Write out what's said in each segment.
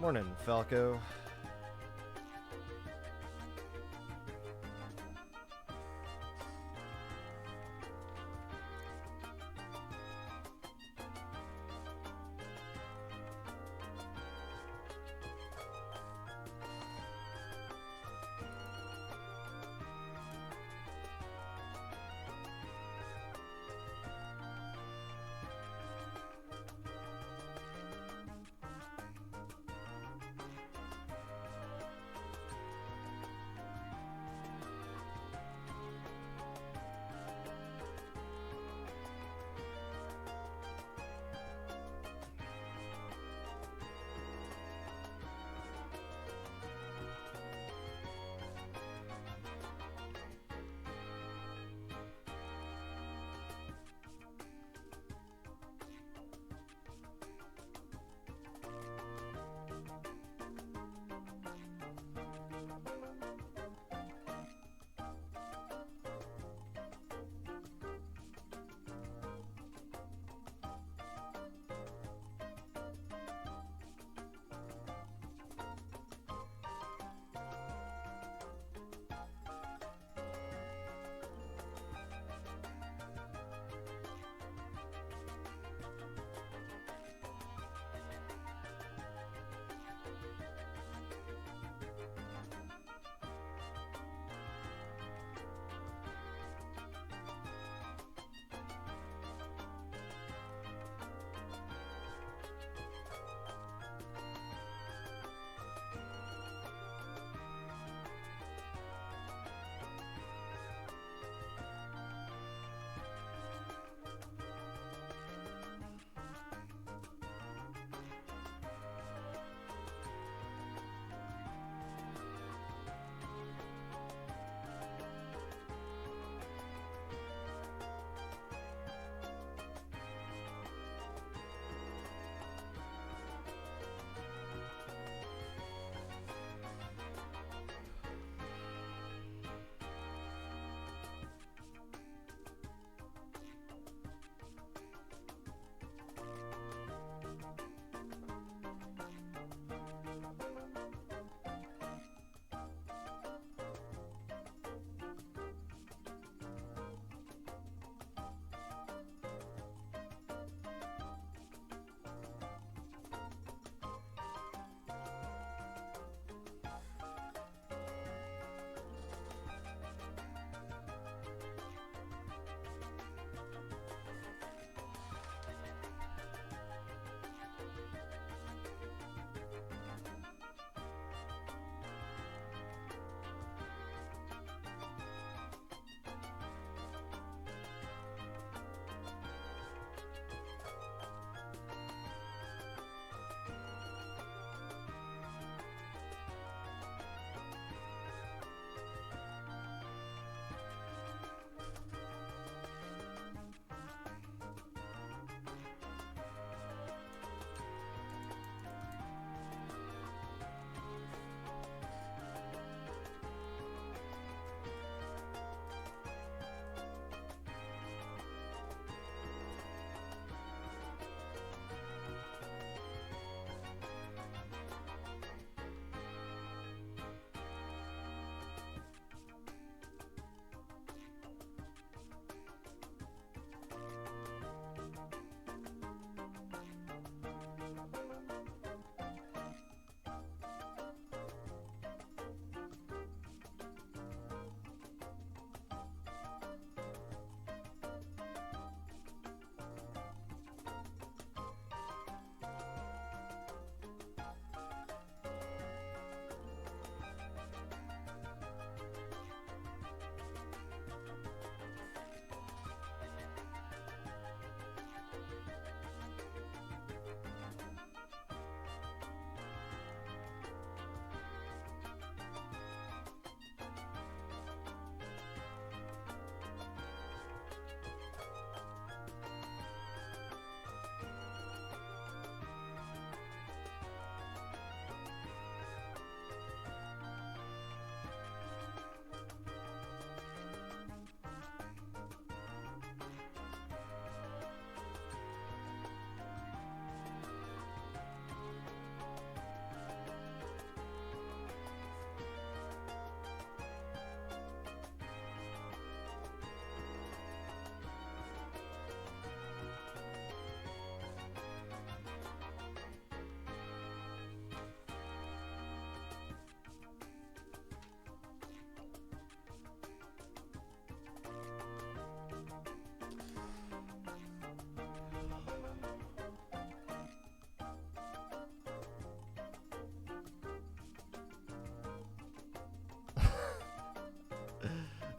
Morning, Falco.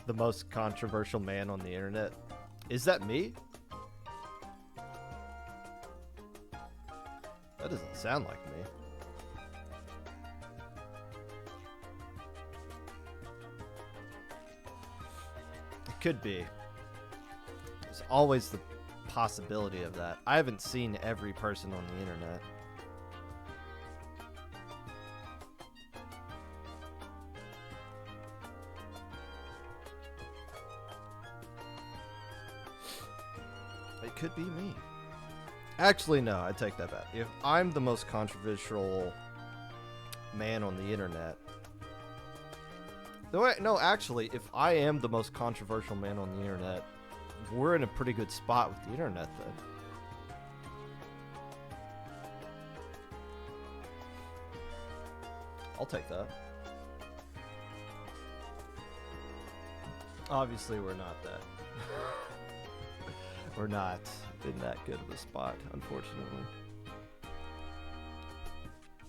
the most controversial man on the internet. Is that me? That doesn't sound like me. It could be. There's always the possibility of that. I haven't seen every person on the internet. It could be me. Actually, no, I take that back. If I'm the most controversial man on the internet... No, actually, if I am the most controversial man on the internet, we're in a pretty good spot with the internet, then. I'll take that. Obviously, we're not that. We're not in that good of a spot, unfortunately.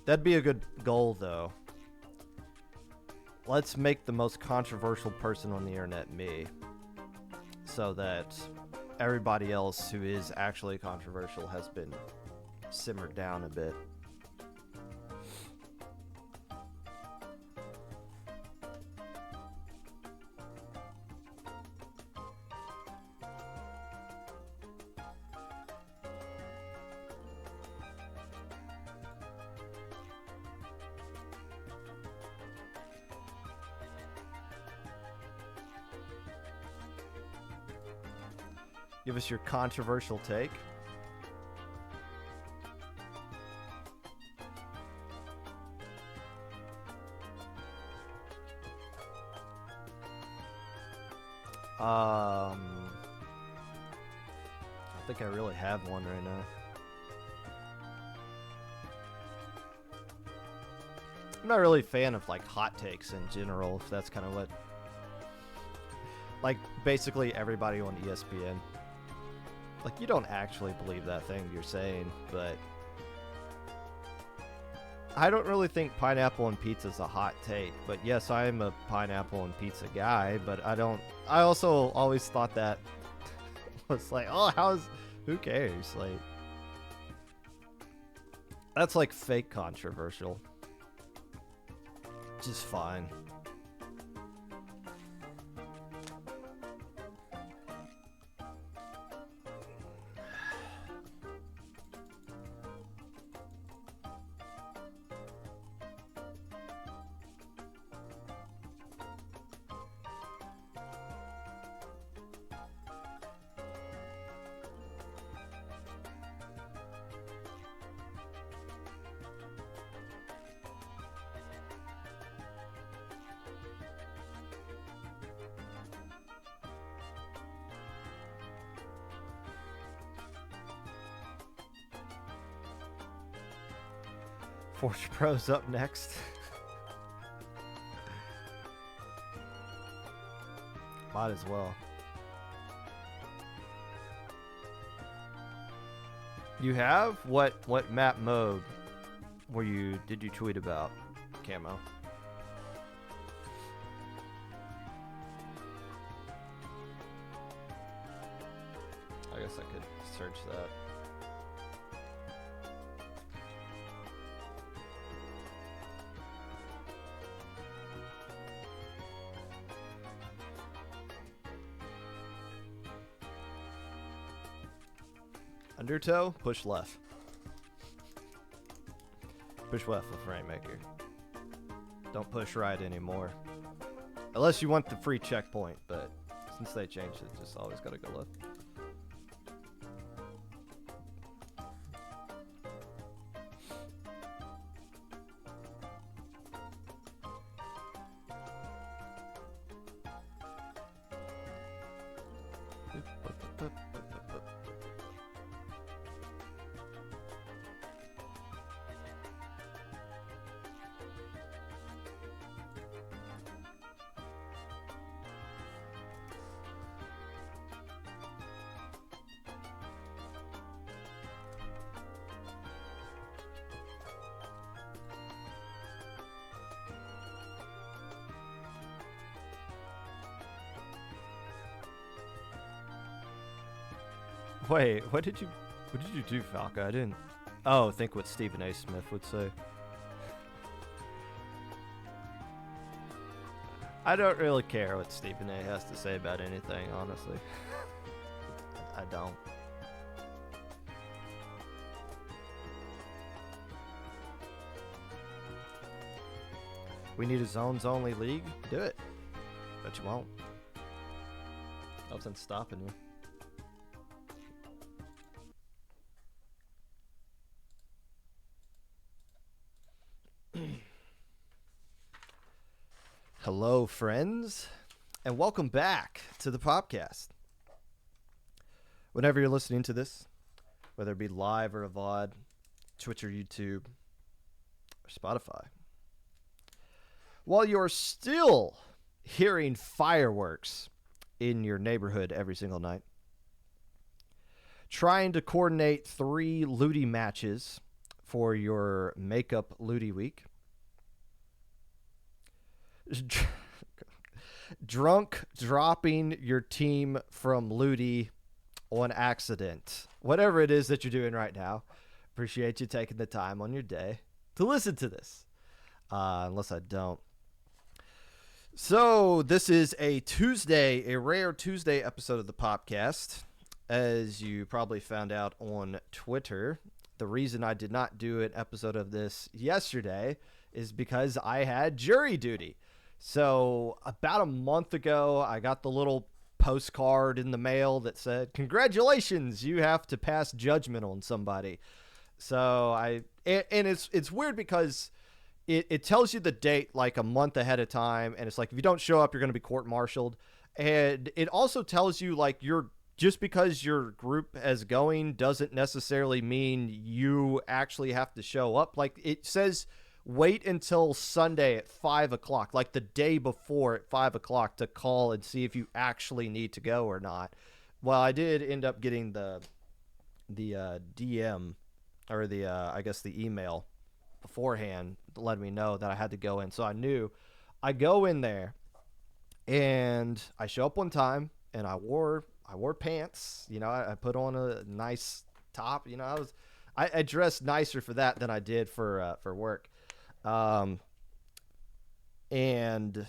That'd be a good goal, though. Let's make the most controversial person on the internet me, so that everybody else who is actually controversial has been simmered down a bit. Give us your controversial take. I think I really have one right now. I'm not really a fan of like hot takes in general, if that's kind of what, like, basically everybody on ESPN. Like, you don't actually believe that thing you're saying, but I don't really think pineapple and pizza is a hot take. But yes, I am a pineapple and pizza guy, but I also always thought that was like, oh, who cares? Like, that's like fake controversial. Just fine. Forge Pro's up next. Might as well. You have? What map mode did you tweet about, Camo? I guess I could search that. Undertow, push left. Push left with Rainmaker. Don't push right anymore. Unless you want the free checkpoint, but since they changed it, just always gotta go left. Wait, what did you do, Falca? I didn't. Oh, think what Stephen A. Smith would say. I don't really care what Stephen A. has to say about anything, honestly. I don't. We need a zones only league? Do it. But you won't. Nothing's stopping you. Hello, friends, and welcome back to the Popcast. Whenever you're listening to this, whether it be live or a VOD, Twitch or YouTube, or Spotify, while you're still hearing fireworks in your neighborhood every single night, trying to coordinate 3 Looty matches for your makeup Looty week, drunk dropping your team from Looty on accident, whatever it is that you're doing right now, appreciate you taking the time on your day to listen to this, unless I don't. So this is a Tuesday, a rare Tuesday episode of the Popcast. As you probably found out on Twitter, the reason I did not do an episode of this yesterday is because I had jury duty. So about a month ago, I got the little postcard in the mail that said, "Congratulations, you have to pass judgment on somebody." So it's weird because it tells you the date like a month ahead of time, and it's like if you don't show up, you're going to be court-martialed. And it also tells you like just because your group is going doesn't necessarily mean you actually have to show up. Like it says, wait until Sunday at 5 o'clock, like the day before at 5 o'clock to call and see if you actually need to go or not. Well, I did end up getting the DM or I guess the email beforehand to let me know that I had to go in. So I knew. I go in there and I show up on time, and I wore pants. You know, I put on a nice top. You know, I dressed nicer for that than I did for work. And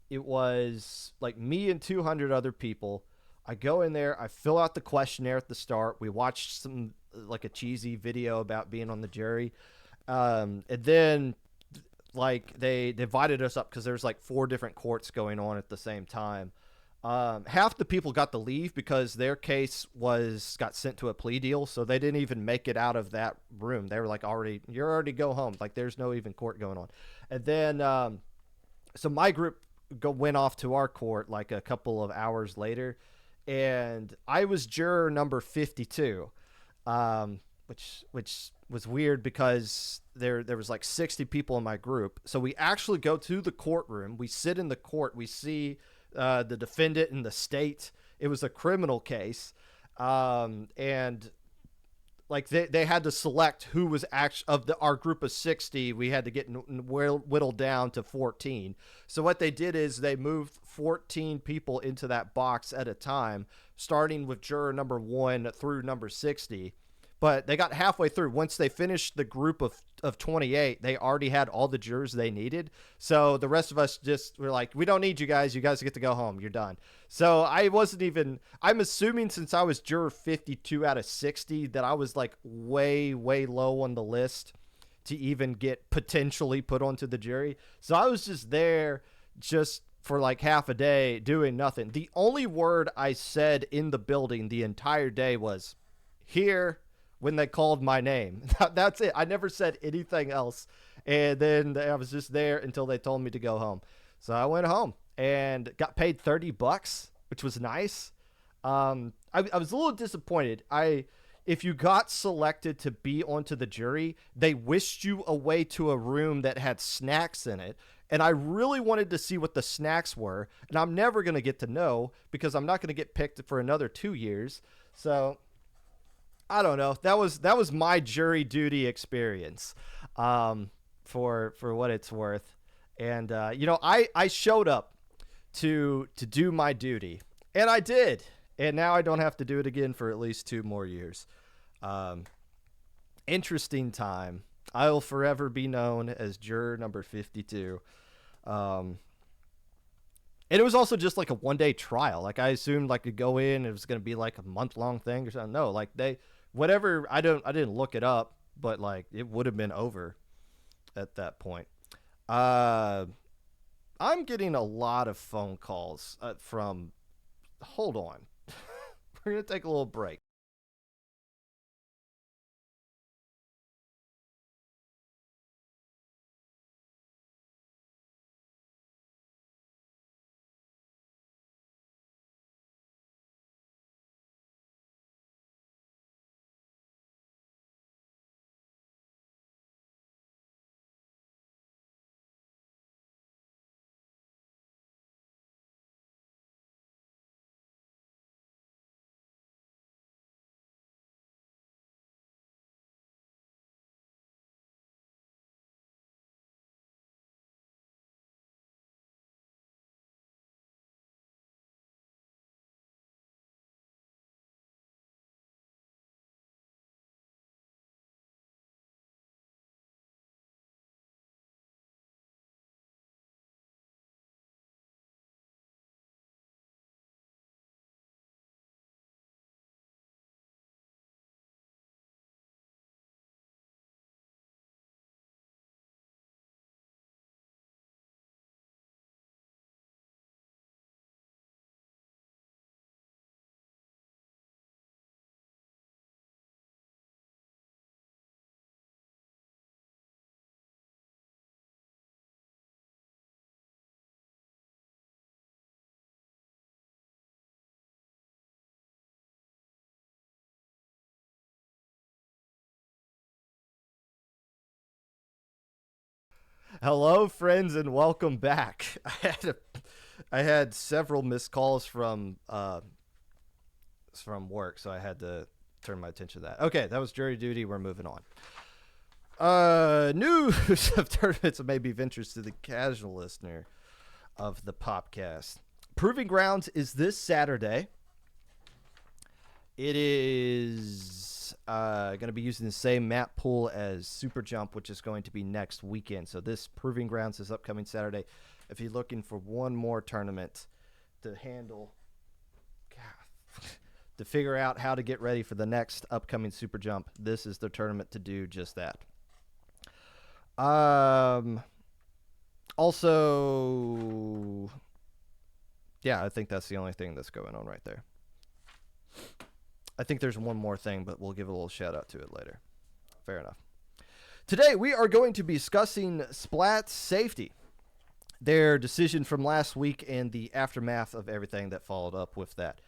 it was like me and 200 other people. I go in there, I fill out the questionnaire at the start. We watched some like a cheesy video about being on the jury. And then like they divided us up because there's like 4 different courts going on at the same time. Half the people got to leave because their case got sent to a plea deal, so they didn't even make it out of that room. They were like, you're already go home. Like there's no even court going on. And then so my group went off to our court like a couple of hours later, and I was juror number 52, which was weird because there was like 60 people in my group. So we actually go to the courtroom. We sit in the court. We see the defendant and the state. It was a criminal case, and like they had to select who was our group of 60. We had to get whittled down to 14. So what they did is they moved 14 people into that box at a time, starting with juror number 1 through number 60. But they got halfway through. Once they finished the group of 28, they already had all the jurors they needed. So the rest of us just were like, we don't need you guys. You guys get to go home. You're done. So I'm assuming since I was juror 52 out of 60 that I was like way, way low on the list to even get potentially put onto the jury. So I was just there just for like half a day doing nothing. The only word I said in the building the entire day was here when they called my name. That's it. I never said anything else. And then I was just there until they told me to go home. So I went home and got paid $30, which was nice. I was a little disappointed. If you got selected to be onto the jury, they whisked you away to a room that had snacks in it. And I really wanted to see what the snacks were. And I'm never going to get to know because I'm not going to get picked for another 2 years. So I don't know. That was my jury duty experience, for what it's worth. And I showed up to do my duty, and I did. And now I don't have to do it again for at least 2 more years. Interesting time. I will forever be known as juror number 52. And it was also just like a 1-day trial. Like I assumed like could go in, it was going to be like a month-long thing or something. No, like whatever, I didn't look it up, but like it would have been over at that point. I'm getting a lot of phone calls from, hold on. We're going to take a little break. Hello, friends, and welcome back. I had several missed calls from work, so I had to turn my attention to that. Okay, that was jury duty. We're moving on. News of tournaments that may be of interest to the casual listener of the Popcast. Proving Grounds is this Saturday. It is going to be using the same map pool as Super Jump, which is going to be next weekend. So this Proving Grounds is upcoming Saturday. If you're looking for one more tournament to handle, to figure out how to get ready for the next upcoming Super Jump, this is the tournament to do just that. Also, yeah, I think that's the only thing that's going on right there. I think there's one more thing, but we'll give a little shout out to it later. Fair enough. Today, we are going to be discussing Splat safety, their decision from last week and the aftermath of everything that followed up with that.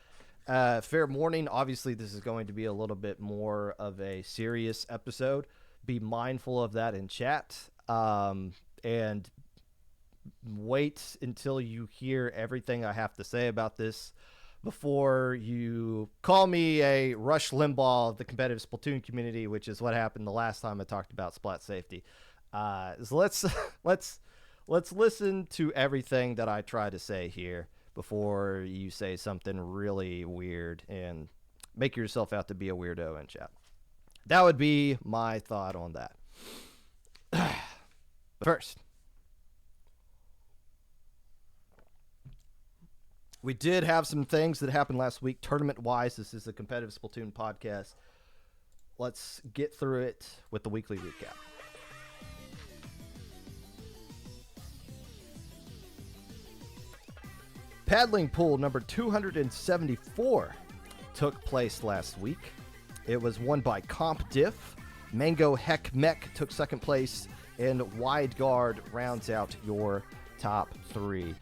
Fair warning, obviously, this is going to be a little bit more of a serious episode. Be mindful of that in chat. And wait until you hear everything I have to say about this before you call me a Rush Limbaugh of the competitive Splatoon community, which is what happened the last time I talked about Splat safety. So let's listen to everything that I try to say here before you say something really weird and make yourself out to be a weirdo in chat. That would be my thought on that. First, we did have some things that happened last week tournament-wise. This is a competitive Splatoon podcast. Let's get through it with the weekly recap. Paddling pool number 274 took place last week. It was won by Comp Diff. Mango Heck Mech took second place, and Wide Guard rounds out your top 3.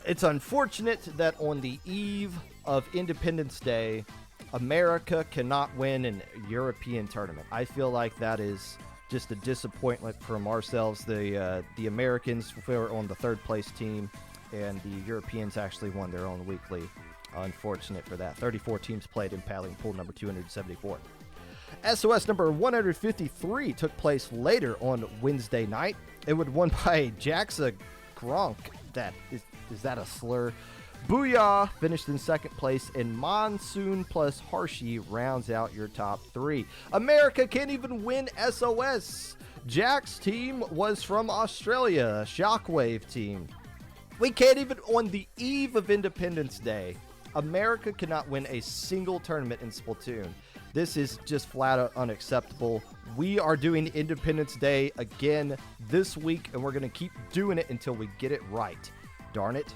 It's unfortunate that on the eve of Independence Day, America cannot win an European tournament. I feel like that is just a disappointment from ourselves. The Americans were on the third place team, and the Europeans actually won their own weekly. Unfortunate for that. 34 teams played in paddling pool number 274. SOS number 153 took place later on Wednesday night. It was won by Jaxa Gronk. That is that a slur? Booyah finished in second place, and Monsoon plus Harshey rounds out your top 3. America can't even win SOS. Jack's team was from Australia, Shockwave team. We can't even, on the eve of Independence Day, America cannot win a single tournament in Splatoon. This is just flat out unacceptable. We are doing Independence Day again this week, and we're going to keep doing it until we get it right. Darn it.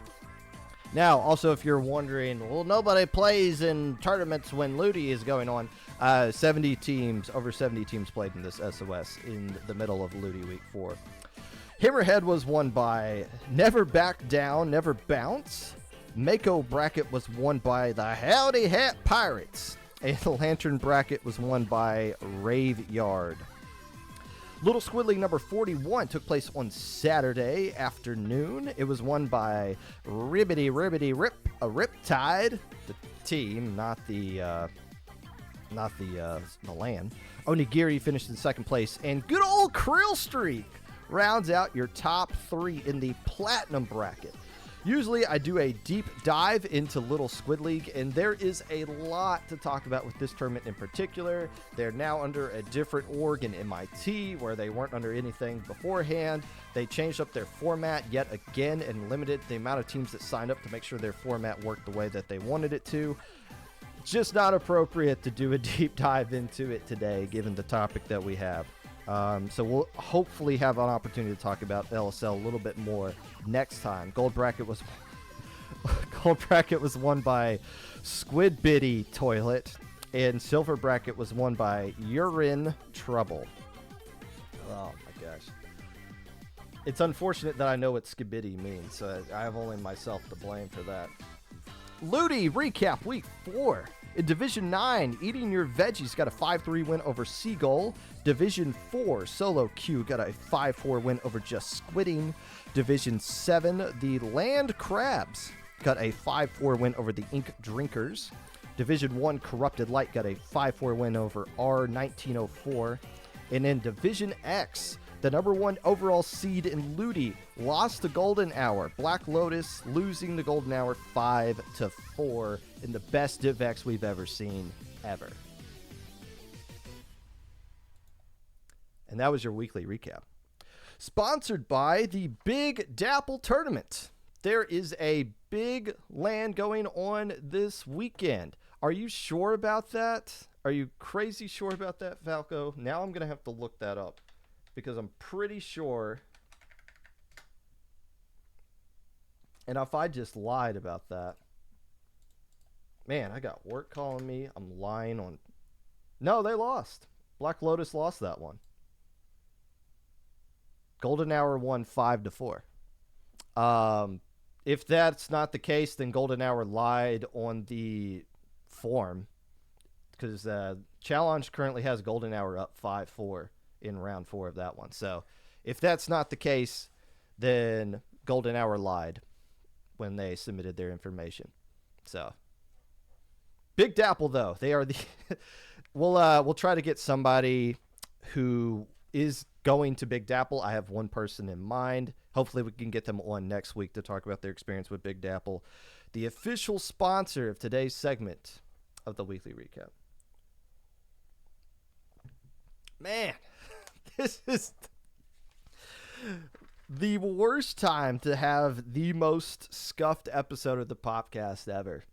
Now, also, if you're wondering, well, nobody plays in tournaments when Ludi is going on. Over 70 teams played in this SOS in the middle of Ludi Week 4. Hammerhead was won by Never Back Down, Never Bounce. Mako bracket was won by the Howdy Hat Pirates. And the Lantern bracket was won by Rave Yard. Little Squidly number 41 took place on Saturday afternoon. It was won by Ribbity Rip, a Riptide, the team, not the land. Onigiri finished in second place, and good old Krill Streak rounds out your top 3 in the Platinum bracket. Usually I do a deep dive into Little Squid League, and there is a lot to talk about with this tournament in particular. They're now under a different org in MIT, where they weren't under anything beforehand. They changed up their format yet again and limited the amount of teams that signed up to make sure their format worked the way that they wanted it to. Just not appropriate to do a deep dive into it today, given the topic that we have. So we'll hopefully have an opportunity to talk about LSL a little bit more next time. Gold bracket was won by Squid Bitty Toilet, and silver bracket was won by Urine Trouble. Oh my gosh. It's unfortunate that I know what Skibidi means, so I have only myself to blame for that. Ludi recap week 4. In Division 9, Eating Your Veggies got a 5-3 win over Seagull. Division 4, Solo Q got a 5-4 win over Just Squidding. Division 7, the Land Crabs got a 5-4 win over the Ink Drinkers. Division 1, Corrupted Light got a 5-4 win over R1904. And in Division X, the number 1 overall seed in Ludi lost to Golden Hour. Black Lotus losing the Golden Hour 5-4 in the best Div X we've ever seen, ever. And that was your weekly recap. Sponsored by the Big Dapple Tournament. There is a big land going on this weekend. Are you sure about that? Are you crazy sure about that, Falco? Now I'm going to have to look that up, because I'm pretty sure. And if I just lied about that, man, I got work calling me. I'm lying on. No, they lost. Black Lotus lost that one. Golden Hour won 5-4. If that's not the case, then Golden Hour lied on the form, because Challenge currently has Golden Hour up 5-4 in round 4 of that one. So if that's not the case, then Golden Hour lied when they submitted their information. So Big Dapple, though, they are the we'll try to get somebody who is going to Big Dapple. I have one person in mind. Hopefully we can get them on next week to talk about their experience with Big Dapple, the official sponsor of today's segment of the weekly recap. Man, this is the worst time to have the most scuffed episode of the Popcast ever.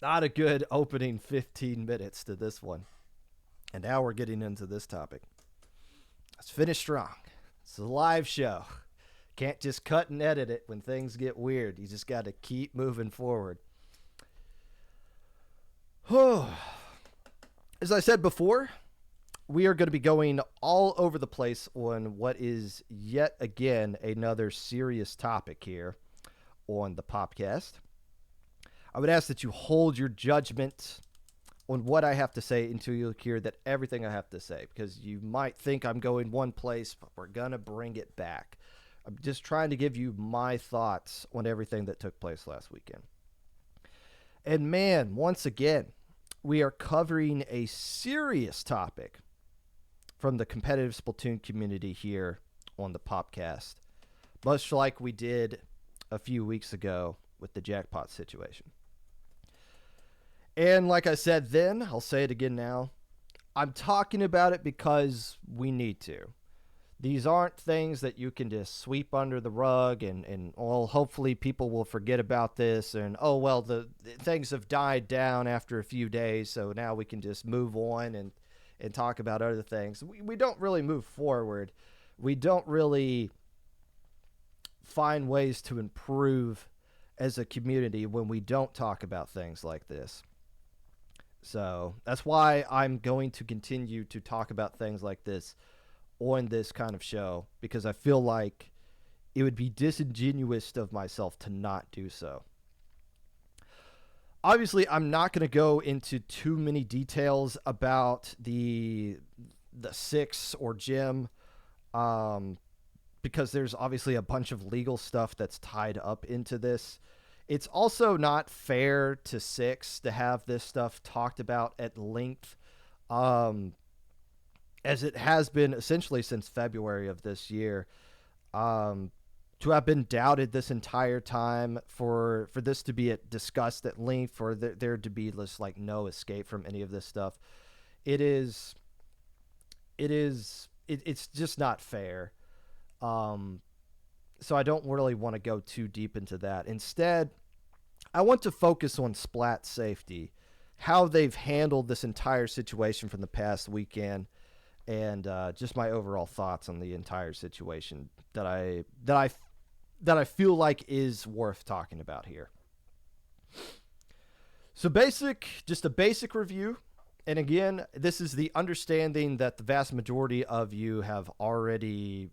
Not a good opening 15 minutes to this one. And now we're getting into this topic. Let's finish strong. It's a live show. Can't just cut and edit it when things get weird. You just got to keep moving forward. As I said before, we are going to be going all over the place on what is yet again another serious topic here on the Popcast. I would ask that you hold your judgment on what I have to say until you hear that everything I have to say, because you might think I'm going one place, but we're going to bring it back. I'm just trying to give you my thoughts on everything that took place last weekend. And man, once again, we are covering a serious topic from the competitive Splatoon community here on the Popcast. Much like we did a few weeks ago with the jackpot situation. And like I said then, I'll say it again now, I'm talking about it because we need to. These aren't things that you can just sweep under the rug and well, hopefully people will forget about this and, oh, well, the things have died down after a few days, so now we can just move on and talk about other things. We don't really move forward. We don't really find ways to improve as a community when we don't talk about things like this. So that's why I'm going to continue to talk about things like this on this kind of show, because I feel like it would be disingenuous of myself to not do so. Obviously, I'm not going to go into too many details about the Six or Jim, because there's obviously a bunch of legal stuff that's tied up into this. It's also not fair to Six to have this stuff talked about at length, as it has been essentially since February of this year, to have been doubted this entire time, for this to be discussed at length, for there to be just like no escape from any of this stuff. It's just not fair. So I don't really want to go too deep into that. Instead, I want to focus on Splat safety, how they've handled this entire situation from the past weekend, and just my overall thoughts on the entire situation that I feel like is worth talking about here. So just a basic review. And again, this is the understanding that the vast majority of you are already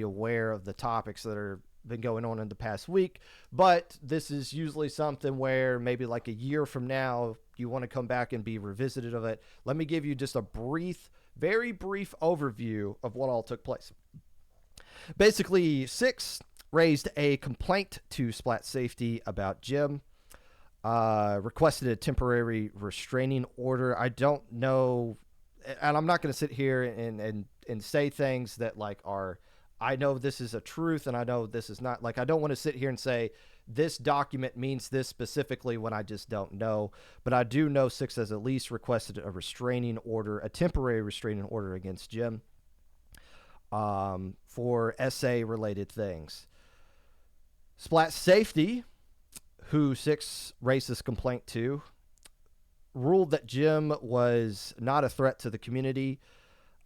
aware of the topics that are been going on in the past week, but this is usually something where maybe like a year from now you want to come back and be revisited of it. Let me give you just a very brief overview of what all took place. Basically, Six raised a complaint to Splat Safety about Jim, requested a temporary restraining order. I don't know, and I'm not going to sit here and say things that like are, I know this is a truth and I know this is not. Like, I don't want to sit here and say this document means this specifically when I just don't know. But I do know Six has at least requested a restraining order, a temporary restraining order against Jim, for SA related things. Splat Safety, who Six raised this complaint to, ruled that Jim was not a threat to the community.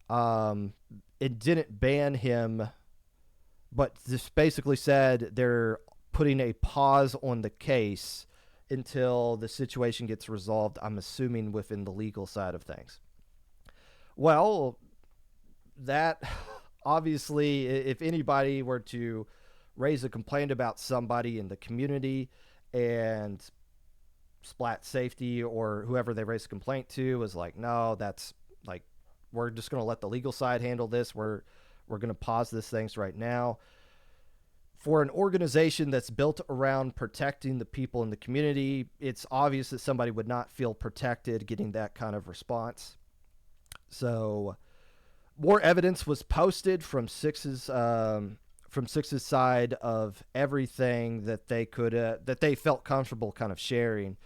It didn't ban him, but just basically said they're putting a pause on the case until the situation gets resolved, I'm assuming within the legal side of things. Well, that obviously, if anybody were to raise a complaint about somebody in the community and Splat Safety or whoever they raised a complaint to was like, no, that's like, we're just going to let the legal side handle this. We're going to pause this things right now. For an organization that's built around protecting the people in the community, it's obvious that somebody would not feel protected getting that kind of response. So more evidence was posted from Six's side of everything that they could that they felt comfortable kind of sharing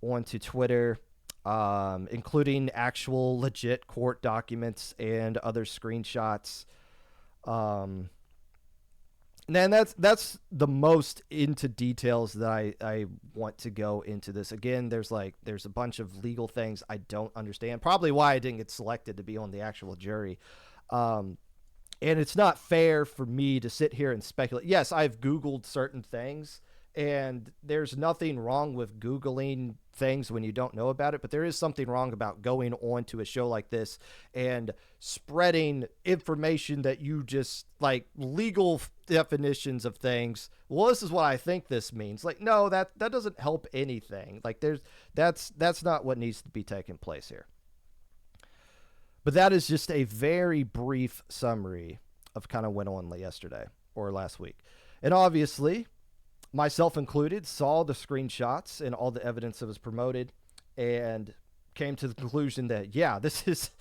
onto Twitter, including actual legit court documents and other screenshots. And that's the most into details that I want to go into this. Again, there's a bunch of legal things I don't understand. Probably why I didn't get selected to be on the actual jury. And it's not fair for me to sit here and speculate. Yes, I've Googled certain things, and there's nothing wrong with Googling things when you don't know about it, but there is something wrong about going on to a show like this and spreading information that you just like legal definitions of things. Well, this is what I think this means. Like, no, that doesn't help anything. Like, that's not what needs to be taking place here. But that is just a very brief summary of kind of went on yesterday or last week. And obviously, myself included, saw the screenshots and all the evidence that was promoted and came to the conclusion that, yeah, this is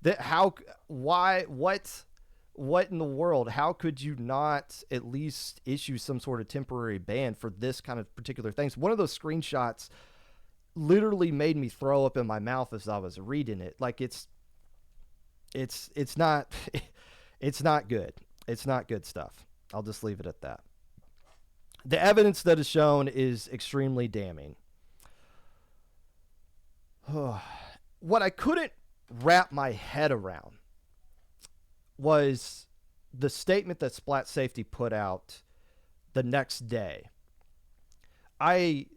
that what What in the world? How could you not at least issue some sort of temporary ban for this kind of particular things? One of those screenshots literally made me throw up in my mouth as I was reading it. Like it's not it's not good. It's not good stuff. I'll just leave it at that. The evidence that is shown is extremely damning. What I couldn't wrap my head around was the statement that Splat Safety put out the next day. I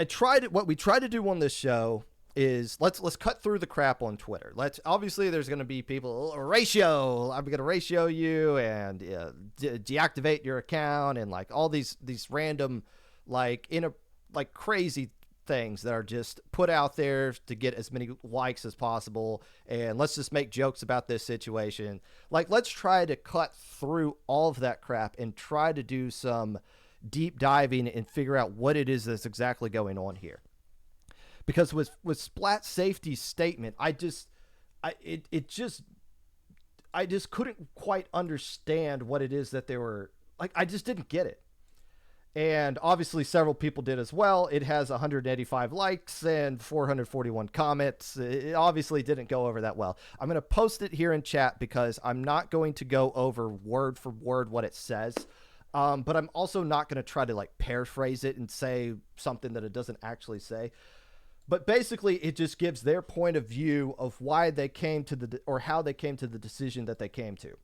tried it. What we try to do on this show is let's cut through the crap on Twitter. Let's obviously there's going to be people ratio. I'm going to ratio you and deactivate your account and like all these random like crazy things that are just put out there to get as many likes as possible, and let's just make jokes about this situation. Like, let's try to cut through all of that crap and try to do some deep diving and figure out what it is that's exactly going on here. Because with Splat Safety's statement, I just couldn't quite understand what it is that they were like. I just didn't get it. And obviously several people did as well. It has 185 likes and 441 comments. It obviously didn't go over that well. I'm going to post it here in chat because I'm not going to go over word for word what it says. But I'm also not going to try to like paraphrase it and say something that it doesn't actually say. But basically it just gives their point of view of why they came to or how they came to the decision that they came to.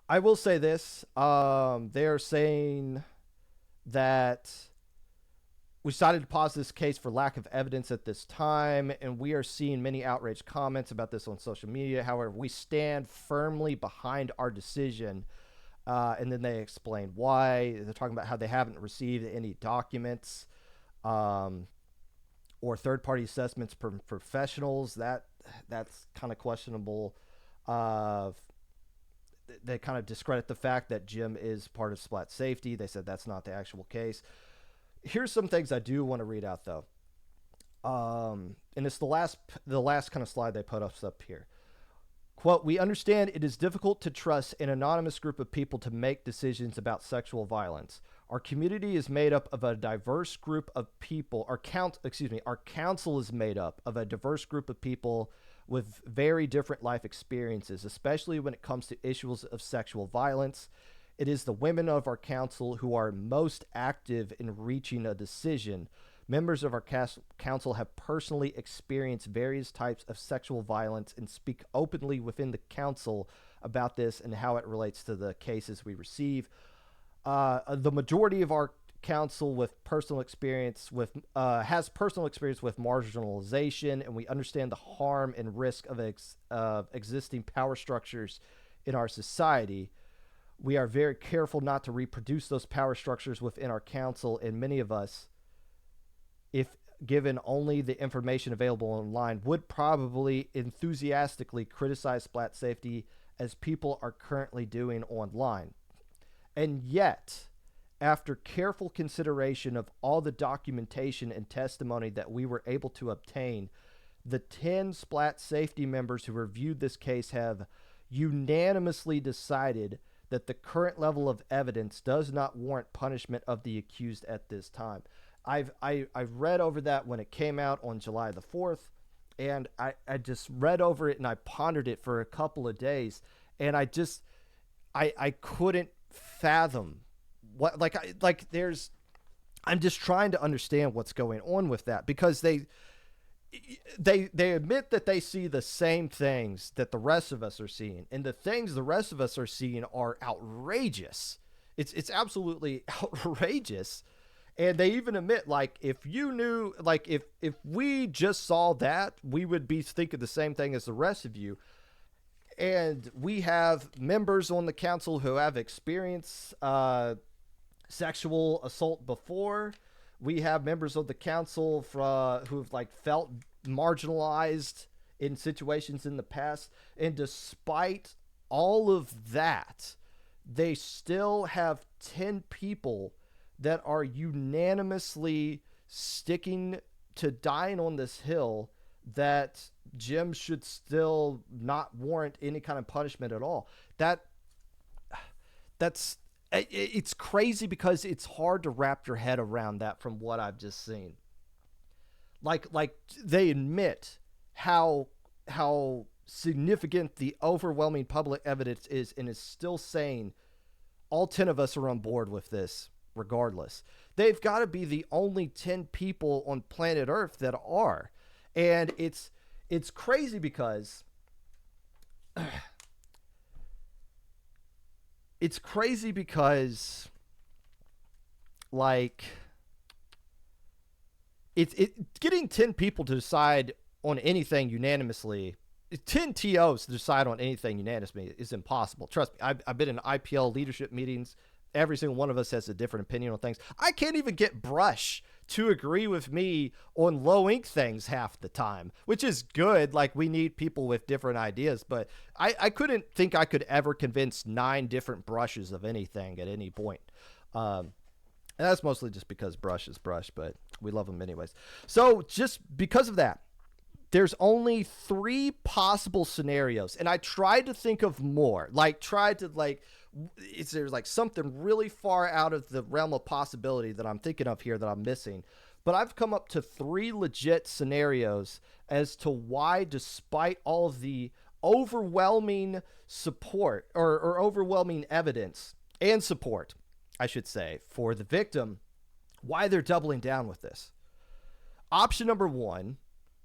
I will say this. They're saying that we decided to pause this case for lack of evidence at this time, and we are seeing many outraged comments about this on social media. However, we stand firmly behind our decision. And then they explain why. They're talking about how they haven't received any documents or third-party assessments from professionals. That's kind of questionable. They kind of discredit the fact that Jim is part of Splat Safety. They said that's not the actual case. Here's some things I do want to read out, though. And it's the last kind of slide they put up here. Quote, "We understand it is difficult to trust an anonymous group of people to make decisions about sexual violence. Our community is made up of a diverse group of people. Our council is made up of a diverse group of people with very different life experiences, especially when it comes to issues of sexual violence. It is the women of our council who are most active in reaching a decision. Members of our council have personally experienced various types of sexual violence and speak openly within the council about this and how it relates to the cases we receive. The majority of our council with personal experience has personal experience with marginalization, and we understand the harm and risk of existing power structures in our society. We are very careful not to reproduce those power structures within our council, and many of us, if given only the information available online, would probably enthusiastically criticize Splat Safety as people are currently doing online. And yet, after careful consideration of all the documentation and testimony that we were able to obtain, the 10 Splat Safety members who reviewed this case have unanimously decided that the current level of evidence does not warrant punishment of the accused at this time." I read over that when it came out on July the 4th, and I just read over it and I pondered it for a couple of days, and I couldn't fathom what I'm just trying to understand what's going on with that, because they admit that they see the same things that the rest of us are seeing, and the things the rest of us are seeing are outrageous. It's absolutely outrageous. And they even admit, like, if you knew, like, if we just saw that, we would be thinking the same thing as the rest of you. And we have members on the council who have experienced sexual assault before. We have members of the council who've like felt marginalized in situations in the past. And despite all of that, they still have 10 people that are unanimously sticking to dying on this hill that Jim should still not warrant any kind of punishment at all. It's crazy because it's hard to wrap your head around that from what I've just seen. Like they admit how significant the overwhelming public evidence is, and is still saying all 10 of us are on board with this regardless. They've got to be the only 10 people on planet Earth that are. And it's crazy because like it's getting 10 people to decide on anything unanimously. 10 TOs to decide on anything unanimously is impossible. Trust me, I've been in IPL leadership meetings. Every single one of us has a different opinion on things. I can't even get Brush to agree with me on low ink things half the time, which is good. Like, we need people with different ideas, but I couldn't think I could ever convince 9 different Brushes of anything at any point. And that's mostly just because Brush is Brush, but we love him anyways. So just because of that, there's only 3 possible scenarios, and I tried to think of more. Is there like something really far out of the realm of possibility that I'm thinking of here that I'm missing? But I've come up to 3 legit scenarios as to why, despite all of the overwhelming support or overwhelming evidence and support, I should say, for the victim, why they're doubling down with this. Option number 1,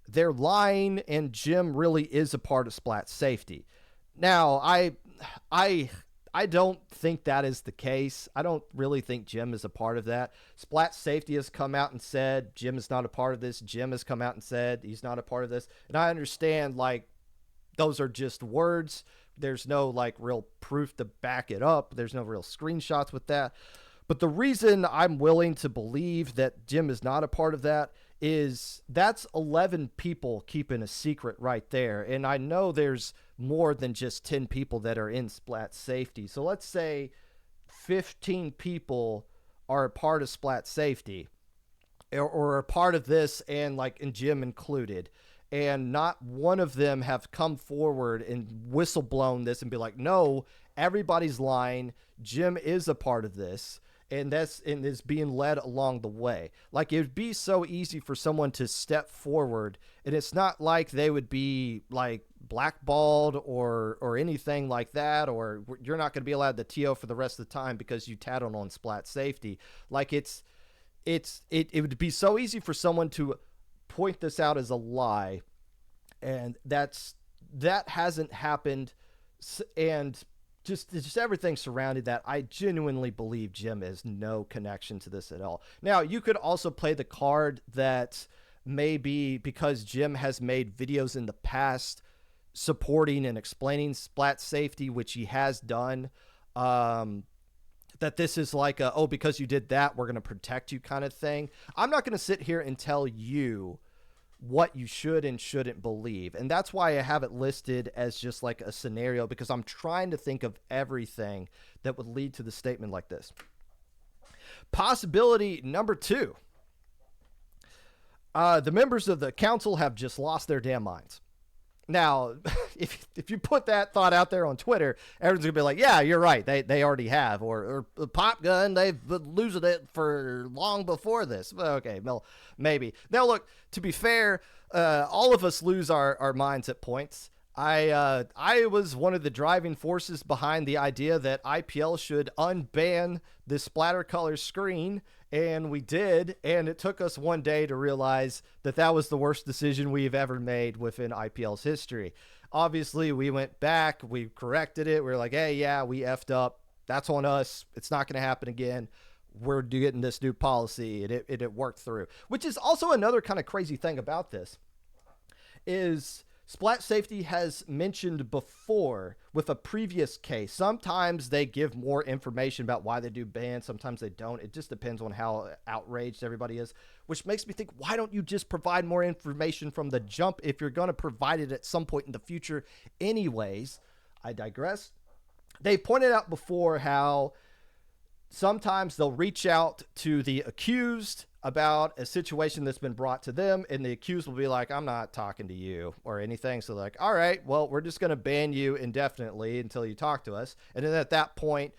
they're lying and Jim really is a part of Splat's safety. Now, I don't think that is the case. I don't really think Jim is a part of that. Splat's safety has come out and said Jim is not a part of this. Jim has come out and said he's not a part of this. And I understand, like, those are just words. There's no, like, real proof to back it up. There's no real screenshots with that. But the reason I'm willing to believe that Jim is not a part of that is that's 11 people keeping a secret right there. And I know there's more than just 10 people that are in Splat's safety. So let's say 15 people are a part of Splat's safety or a part of this, and Jim included. And not one of them have come forward and whistleblown this and be like, no, everybody's lying. Jim is a part of this. And is being led along the way. Like, it would be so easy for someone to step forward, and it's not like they would be like blackballed or anything like that, or you're not going to be allowed to TO for the rest of the time because you tattled on Splat safety. Like, it would be so easy for someone to point this out as a lie, and that hasn't happened. And just everything surrounding that, I genuinely believe Jim has no connection to this at all. Now, you could also play the card that maybe because Jim has made videos in the past supporting and explaining Splat safety, which he has done, that this is like because you did that, we're going to protect you kind of thing. I'm not going to sit here and tell you what you should and shouldn't believe. And that's why I have it listed as just like a scenario, because I'm trying to think of everything that would lead to the statement like this. Possibility number 2. The members of the council have just lost their damn minds. Now, if you put that thought out there on Twitter, everyone's gonna be like, yeah, you're right. They already have. Or Pop Gun, they've been losing it for long before this. Okay, well, maybe. Now, look, to be fair, all of us lose our minds at points. I was one of the driving forces behind the idea that IPL should unban the splatter color screen, and we did, and it took us one day to realize that that was the worst decision we've ever made within IPL's history. Obviously, we went back, we corrected it, we were like, hey, yeah, we effed up, that's on us, it's not going to happen again, we're getting this new policy, and it worked through. Which is also another kind of crazy thing about this, is Splat Safety has mentioned before with a previous case. Sometimes they give more information about why they do bans. Sometimes they don't. It just depends on how outraged everybody is, which makes me think, why don't you just provide more information from the jump if you're going to provide it at some point in the future anyways? I digress. They pointed out before how sometimes they'll reach out to the accused about a situation that's been brought to them, and the accused will be like, I'm not talking to you or anything. So they're like, all right, well, we're just going to ban you indefinitely until you talk to us. And then at that point,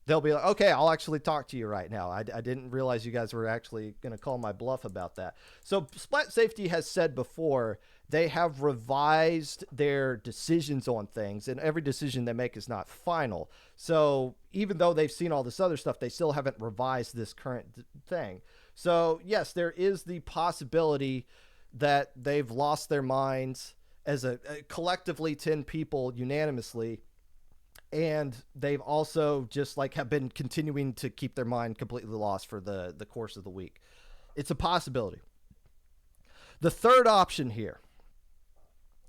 they'll be like, okay, I'll actually talk to you right now. I didn't realize you guys were actually going to call my bluff about that. So Splat Safety has said before they have revised their decisions on things, and every decision they make is not final. So even though they've seen all this other stuff, they still haven't revised this current thing. So yes, there is the possibility that they've lost their minds as a collectively 10 people unanimously. And they've also just like have been continuing to keep their mind completely lost for the course of the week. It's a possibility. The third option here,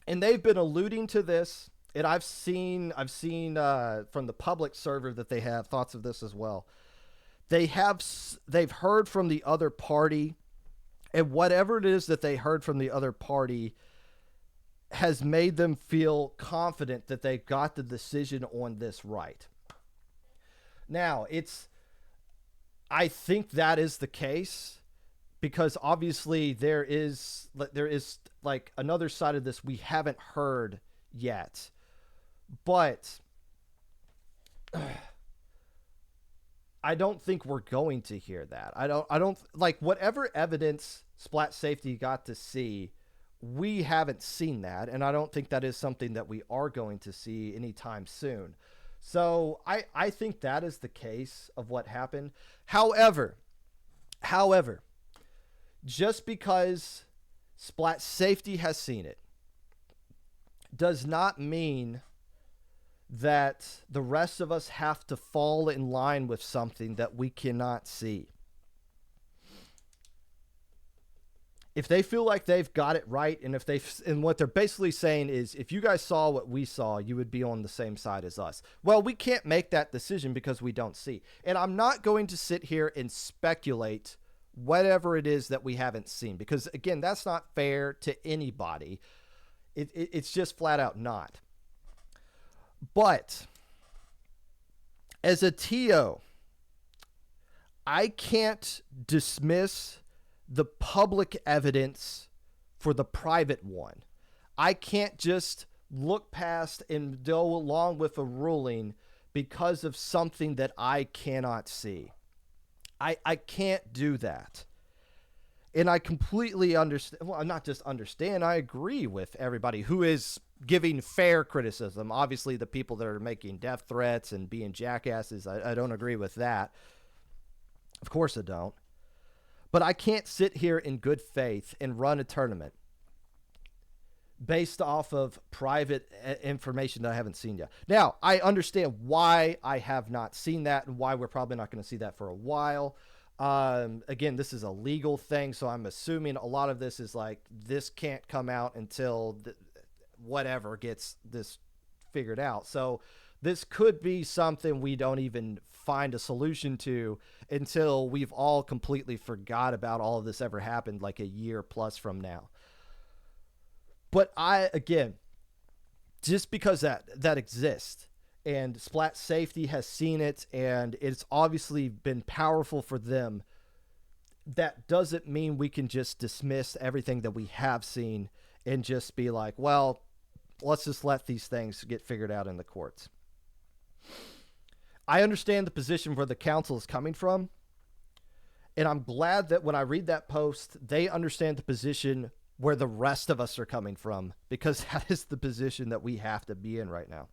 and they've been alluding to this, and I've seen from the public server that they have thoughts of this as well. They've heard from the other party, and whatever it is that they heard from the other party has made them feel confident that they got the decision on this right. Now, I think that is the case because obviously there is like another side of this we haven't heard yet. But I don't think we're going to hear that. I don't like whatever evidence Splat Safety got to see. We haven't seen that, and I don't think that is something that we are going to see anytime soon. So I think that is the case of what happened. However, just because Splat Safety has seen it does not mean that the rest of us have to fall in line with something that we cannot see. If they feel like they've got it right, and what they're basically saying is, if you guys saw what we saw, you would be on the same side as us. Well, we can't make that decision because we don't see. And I'm not going to sit here and speculate whatever it is that we haven't seen, because again, that's not fair to anybody. It's just flat out not. But as a TO, I can't dismiss the public evidence for the private one. I can't just look past and go along with a ruling because of something that I cannot see. I can't do that. And I completely understand, well, not just understand, I agree with everybody who is giving fair criticism. Obviously, the people that are making death threats and being jackasses, I don't agree with that. Of course I don't. But I can't sit here in good faith and run a tournament based off of private information that I haven't seen yet. Now, I understand why I have not seen that and why we're probably not going to see that for a while. Again, this is a legal thing, so I'm assuming a lot of this is like, this can't come out until whatever gets this figured out. So this could be something we don't even find a solution to until we've all completely forgot about all of this ever happened, like a year plus from now. But again, just because that exists and Splat Safety has seen it and it's obviously been powerful for them, that doesn't mean we can just dismiss everything that we have seen and just be like, well, let's just let these things get figured out in the courts. I understand the position where the council is coming from, and I'm glad that when I read that post, they understand the position where the rest of us are coming from, because that is the position that we have to be in right now.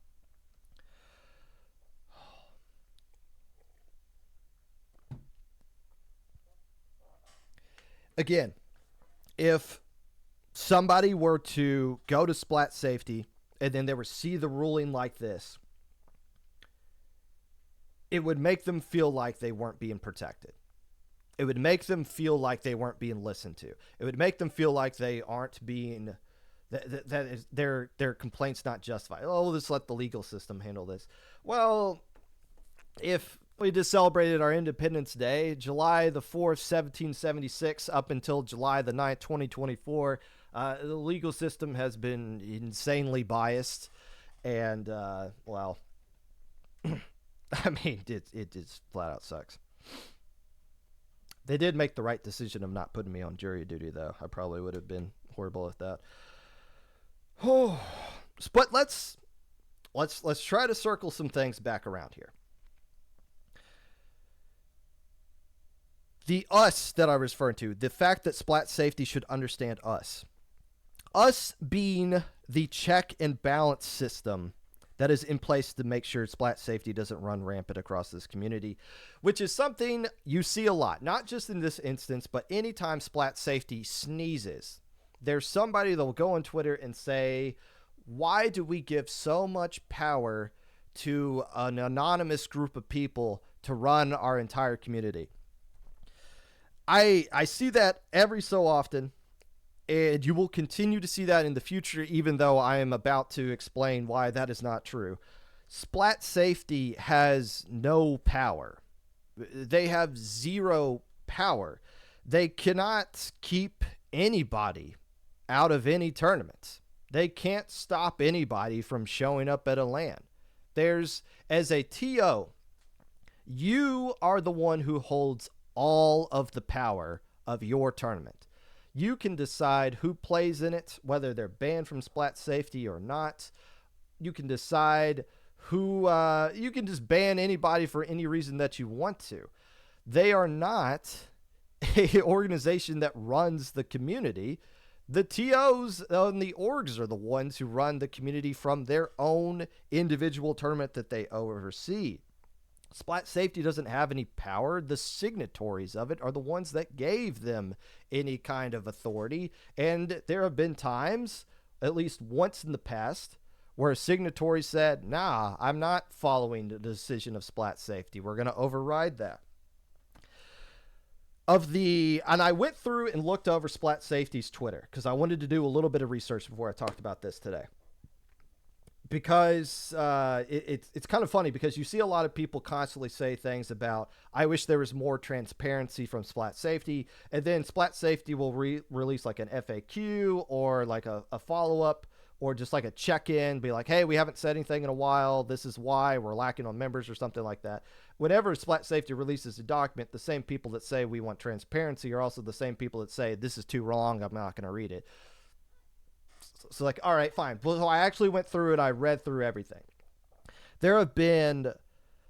Again, if somebody were to go to Splat Safety and then they were to see the ruling like this, it would make them feel like they weren't being protected. It would make them feel like they weren't being listened to. It would make them feel like they aren't being, that is, their complaint's not justified. Oh, let's let the legal system handle this. Well, if we just celebrated our Independence Day, July the 4th, 1776, up until July the 9th, 2024, the legal system has been insanely biased. And, well, I mean, it just flat out sucks. They did make the right decision of not putting me on jury duty, though. I probably would have been horrible at that. Oh, but let's try to circle some things back around here. The us that I was referring to, the fact that Splat Safety should understand us. Us being the check and balance system that is in place to make sure Splat Safety doesn't run rampant across this community, which is something you see a lot, not just in this instance, but anytime Splat Safety sneezes, there's somebody that will go on Twitter and say, why do we give so much power to an anonymous group of people to run our entire community? I see that every so often, and you will continue to see that in the future, even though I am about to explain why that is not true. Splat Safety has no power. They have zero power. They cannot keep anybody out of any tournaments. They can't stop anybody from showing up at a LAN. As a TO, you are the one who holds all of the power of your tournament. You can decide who plays in it, whether they're banned from Splat Safety or not. You can decide who, you can just ban anybody for any reason that you want to. They are not an organization that runs the community. The TOs and the orgs are the ones who run the community from their own individual tournament that they oversee. Splat Safety doesn't have any power. The signatories of it are the ones that gave them any kind of authority. And there have been times, at least once in the past, where a signatory said, nah, I'm not following the decision of Splat Safety. We're going to override that. And I went through and looked over Splat Safety's Twitter because I wanted to do a little bit of research before I talked about this today. Because it's kind of funny because you see a lot of people constantly say things about, I wish there was more transparency from Splat Safety. And then Splat Safety will release like an FAQ or like a follow-up or just like a check-in, be like, hey, we haven't said anything in a while. This is why we're lacking on members or something like that. Whenever Splat Safety releases a document, the same people that say we want transparency are also the same people that say this is too wrong, I'm not going to read it. So like, all right, fine. Well, so I actually went through and I read through everything. There have been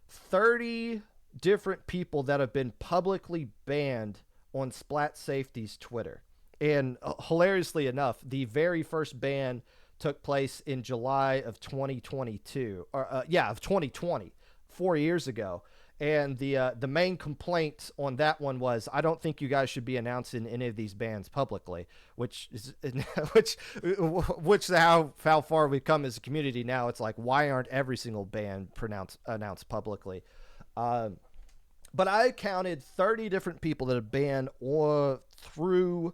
30 different people that have been publicly banned on Splat Safety's Twitter. And hilariously enough, the very first ban took place in July of 2022, of 2020, 4 years ago. And the main complaint on that one was, I don't think you guys should be announcing any of these bans publicly, which how far we've come as a community now. It's like, why aren't every single ban announced publicly? But I counted 30 different people that have banned through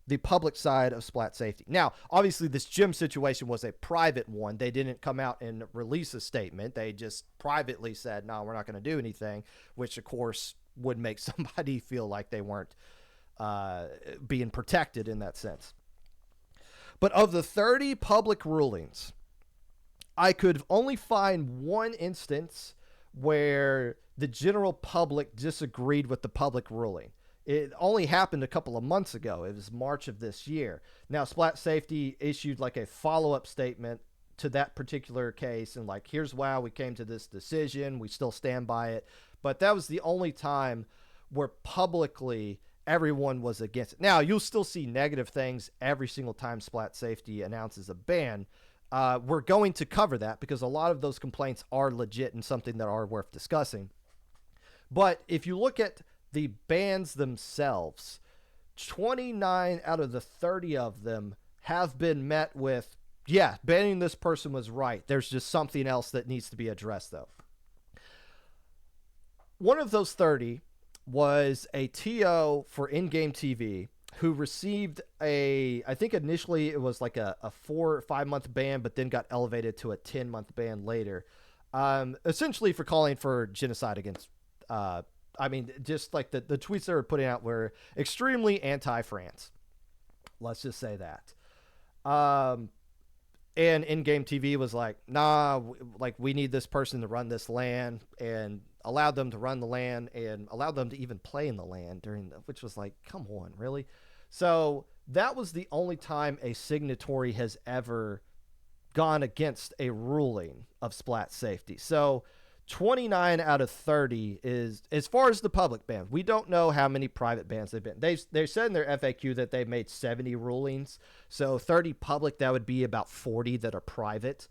the public side of Splat Safety. Now, obviously, this gym situation was a private one. They didn't come out and release a statement. They just privately said, no, we're not going to do anything, which, of course, would make somebody feel like they weren't being protected in that sense. But of the 30 public rulings, I could only find one instance where the general public disagreed with the public ruling. It only happened a couple of months ago. It was March of this year. Now, Splat Safety issued like a follow-up statement to that particular case and like, here's why we came to this decision. We still stand by it. But that was the only time where publicly everyone was against it. Now, you'll still see negative things every single time Splat Safety announces a ban. We're going to cover that because a lot of those complaints are legit and something that are worth discussing. But if you look at the bans themselves, 29 out of the 30 of them have been met with, yeah, banning this person was right. There's just something else that needs to be addressed, though. One of those 30 was a TO for in-game TV who received I think initially it was like a 4 or 5 month ban, but then got elevated to a 10-month ban later, essentially for calling for genocide against just like the tweets they were putting out were extremely anti-France. Let's just say that. And in-game TV was like, nah, like we need this person to run this LAN, and allowed them to run the LAN and allowed them to even play in the LAN which was like, come on, really? So that was the only time a signatory has ever gone against a ruling of Splat safety. So 29 out of 30 is, as far as the public bans. We don't know how many private bans they've been. They said in their FAQ that they've made 70 rulings. So 30 public, that would be about 40 that are private.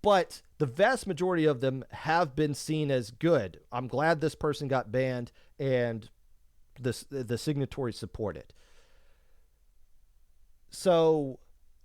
But the vast majority of them have been seen as good. I'm glad this person got banned, and the signatories support it. So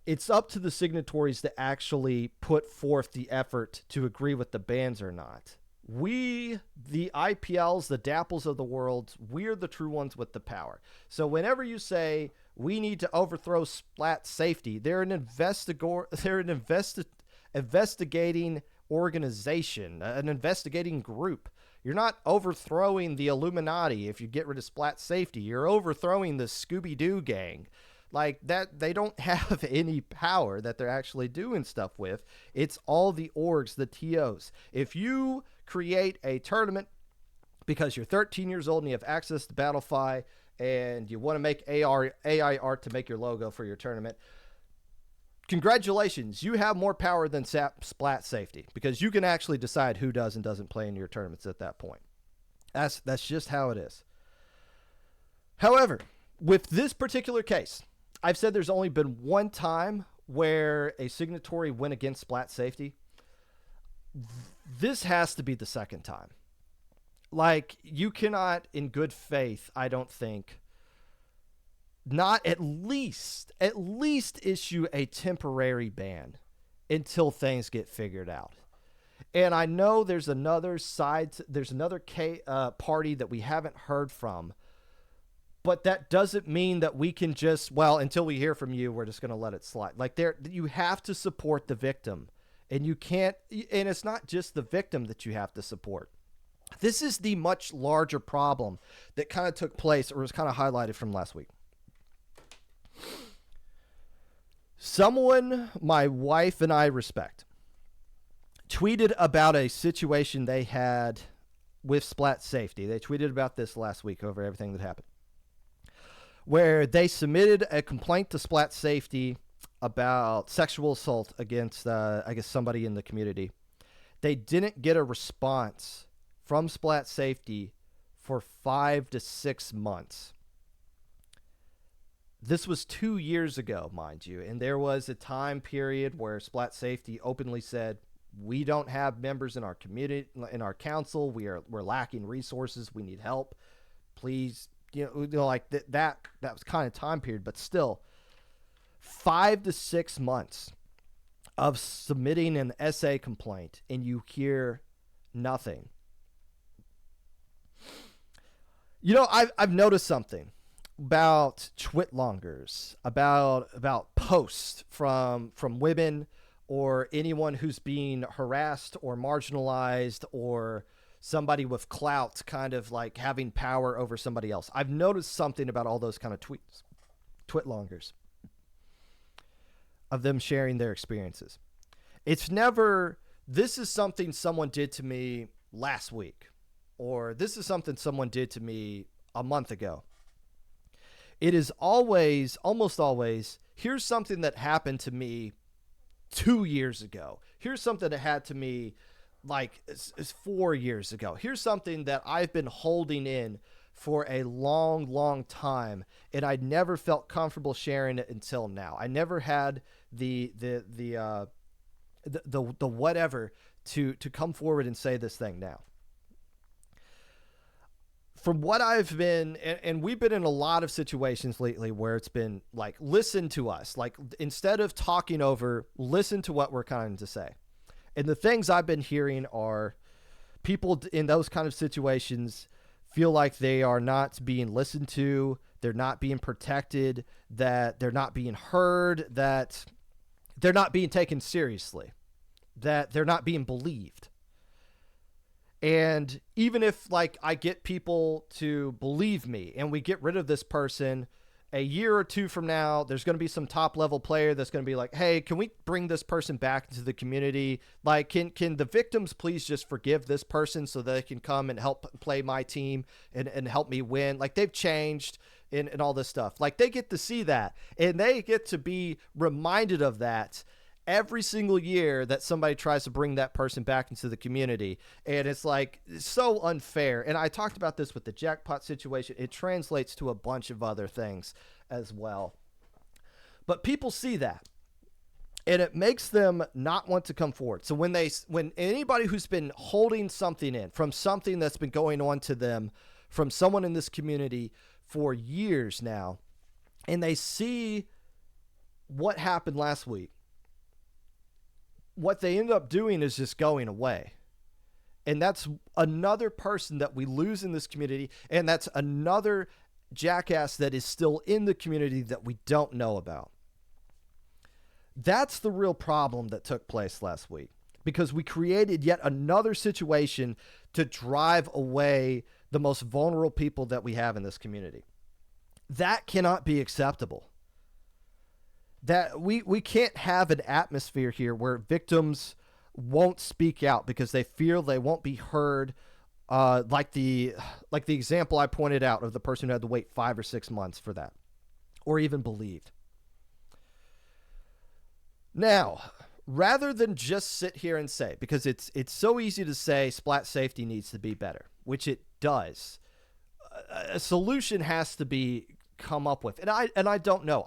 it's up to the signatories to actually put forth the effort to agree with the bans or not. We, the IPLs, the Dapples of the world, we're the true ones with the power. So whenever you say we need to overthrow Splat safety, they're an investigating organization, an investigating group. You're not overthrowing the Illuminati if you get rid of Splat safety. You're overthrowing the Scooby-Doo gang. Like that, they don't have any power that they're actually doing stuff with. It's all the orgs, the TOs. If you create a tournament because you're 13 years old and you have access to Battlefy and you want to make AI art to make your logo for your tournament, congratulations, you have more power than Splat safety, because you can actually decide who does and doesn't play in your tournaments at that point. That's just how it is. However, with this particular case, I've said there's only been one time where a signatory went against Splat safety. This has to be the second time. Like, you cannot, in good faith, I don't think, not at least issue a temporary ban until things get figured out. And I know there's another party that we haven't heard from, but that doesn't mean that we can just, well, until we hear from you, we're just going to let it slide. Like, you have to support the victim, and you can't, and it's not just the victim that you have to support. This is the much larger problem that kind of took place, or was kind of highlighted from last week. Someone my wife and I respect tweeted about a situation they had with Splat safety. They tweeted about this last week over everything that happened, where they submitted a complaint to Splat safety about sexual assault against, I guess, somebody in the community. They didn't get a response from Splat safety for 5 to 6 months. This was 2 years ago, mind you, and there was a time period where Splat safety openly said, we don't have members in our community, in our council. We're lacking resources. We need help. Please, like that was kind of time period, but still 5 to 6 months of submitting an SA complaint and you hear nothing. I've noticed something about twitlongers, about posts from women or anyone who's being harassed or marginalized, or somebody with clout kind of like having power over somebody else. I've noticed something about all those kind of twitlongers, of them sharing their experiences. It's never, this is something someone did to me last week, or this is something someone did to me a month ago. It is always, almost always, here's something that happened to me 2 years ago. Here's something that happened to me like 4 years ago. Here's something that I've been holding in for a long, long time, and I never felt comfortable sharing it until now. I never had the whatever to come forward and say this thing now. From what I've been, and we've been in a lot of situations lately where it's been like, listen to us. Like, instead of talking over, listen to what we're trying to say. And the things I've been hearing are people in those kind of situations feel like they are not being listened to, they're not being protected, that they're not being heard, that they're not being taken seriously, that they're not being believed. And even if, like, I get people to believe me and we get rid of this person a year or two from now, there's going to be some top level player that's going to be like, hey, can we bring this person back into the community? Like, can the victims please just forgive this person so they can come and help play my team and help me win? Like, they've changed and all this stuff. Like, they get to see that, and they get to be reminded of that every single year that somebody tries to bring that person back into the community. And it's like, it's so unfair. And I talked about this with the jackpot situation. It translates to a bunch of other things as well. But people see that, and it makes them not want to come forward. So when anybody who's been holding something in from something that's been going on to them from someone in this community for years now, and they see what happened last week, what they end up doing is just going away. And that's another person that we lose in this community. And that's another jackass that is still in the community that we don't know about. That's the real problem that took place last week, because we created yet another situation to drive away the most vulnerable people that we have in this community. That cannot be acceptable. That we can't have an atmosphere here where victims won't speak out because they feel they won't be heard. Like the example I pointed out of the person who had to wait 5 or 6 months for that, or even believed. Now, rather than just sit here and say, because it's so easy to say Splat safety needs to be better, which it does. A solution has to be come up with, and I don't know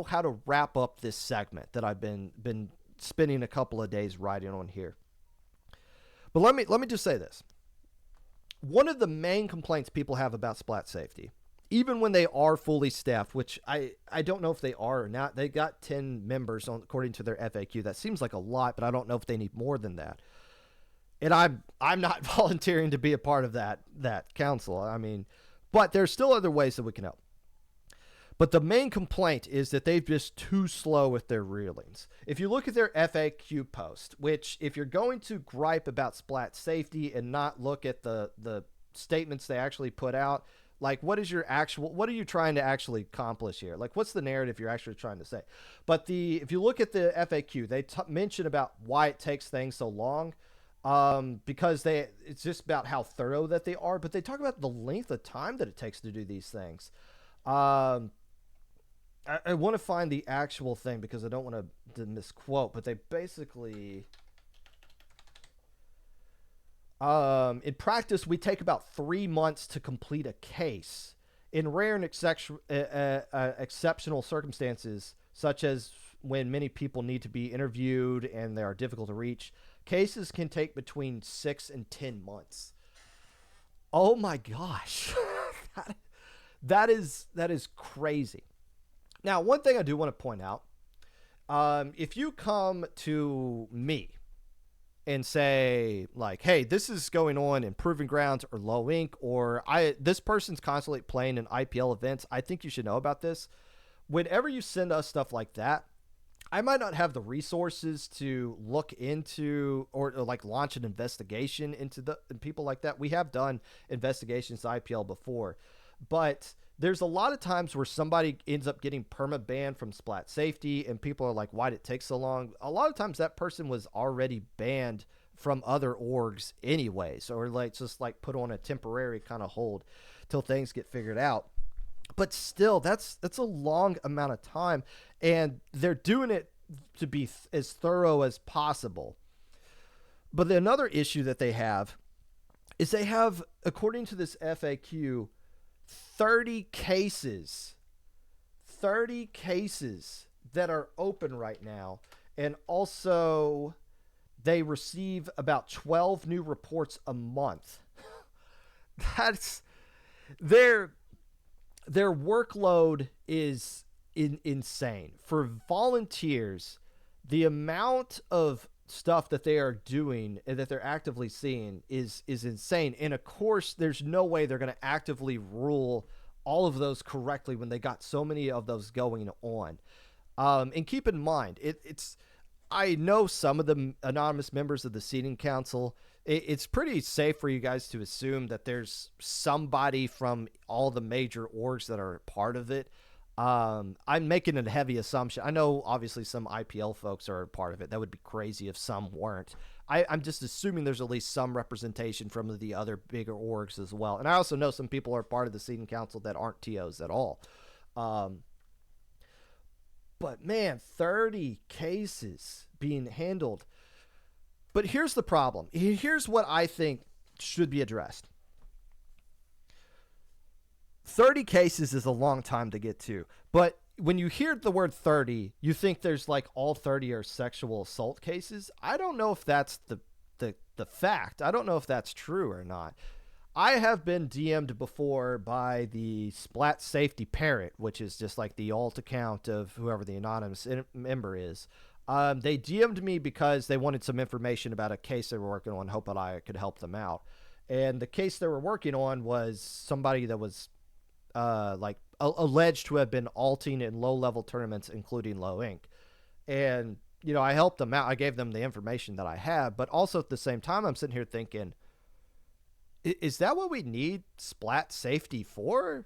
how to wrap up this segment that I've been spending a couple of days writing on here. But let me just say this. One of the main complaints people have about Splat safety, even when they are fully staffed, which I don't know if they are or not. They got 10 members according to their FAQ. That seems like a lot, but I don't know if they need more than that. And I'm not volunteering to be a part of that council. I mean, but there's still other ways that we can help. But the main complaint is that they've just too slow with their rulings. If you look at their FAQ post, which if you're going to gripe about Splat safety and not look at the statements they actually put out, like what are you trying to actually accomplish here? Like, what's the narrative you're actually trying to say? But if you look at the FAQ, they mention about why it takes things so long, because it's just about how thorough that they are, but they talk about the length of time that it takes to do these things. I want to find the actual thing because I don't want to misquote, but they basically, in practice, we take about 3 months to complete a case. In rare and exceptional circumstances, such as when many people need to be interviewed and they are difficult to reach, cases can take between 6 and 10 months. Oh my gosh. That is crazy. Now, one thing I do want to point out, if you come to me and say, like, hey, this is going on in Proving Grounds or Low Inc., or this person's constantly playing in IPL events, I think you should know about this. Whenever you send us stuff like that, I might not have the resources to look into or like launch an investigation into people like that. We have done investigations to IPL before, but there's a lot of times where somebody ends up getting perma-banned from Splat safety, and people are like, why'd it take so long? A lot of times that person was already banned from other orgs anyways, or like just like put on a temporary kind of hold till things get figured out. But still, that's a long amount of time, and they're doing it to be as thorough as possible. But another issue that they have is they have, according to this FAQ, 30 cases that are open right now. And also they receive about 12 new reports a month. That's their workload is insane. For volunteers, the amount of stuff that they are doing and that they're actively seeing is insane. And of course, there's no way they're going to actively rule all of those correctly when they got so many of those going on. And keep in mind, I know some of the anonymous members of the seating council. It's pretty safe for you guys to assume that there's somebody from all the major orgs that are part of it. I'm making a heavy assumption. I know obviously some IPL folks are part of it. That would be crazy if some weren't. I'm just assuming there's at least some representation from the other bigger orgs as well. And I also know some people are part of the seating council that aren't TOs at all. But man, 30 cases being handled. But here's the problem. Here's what I think should be addressed. 30 cases is a long time to get to, but when you hear the word 30, you think there's like all 30 are sexual assault cases. I don't know if that's the fact. I don't know if that's true or not. I have been DM'd before by the Splat Safety Parent, which is just like the alt account of whoever the anonymous member is. They DM'd me because they wanted some information about a case they were working on, hoping I could help them out. And the case they were working on was somebody that was alleged to have been alting in low-level tournaments, including low ink. And, I helped them out. I gave them the information that I have. But also at the same time, I'm sitting here thinking, is that what we need Splat Safety for?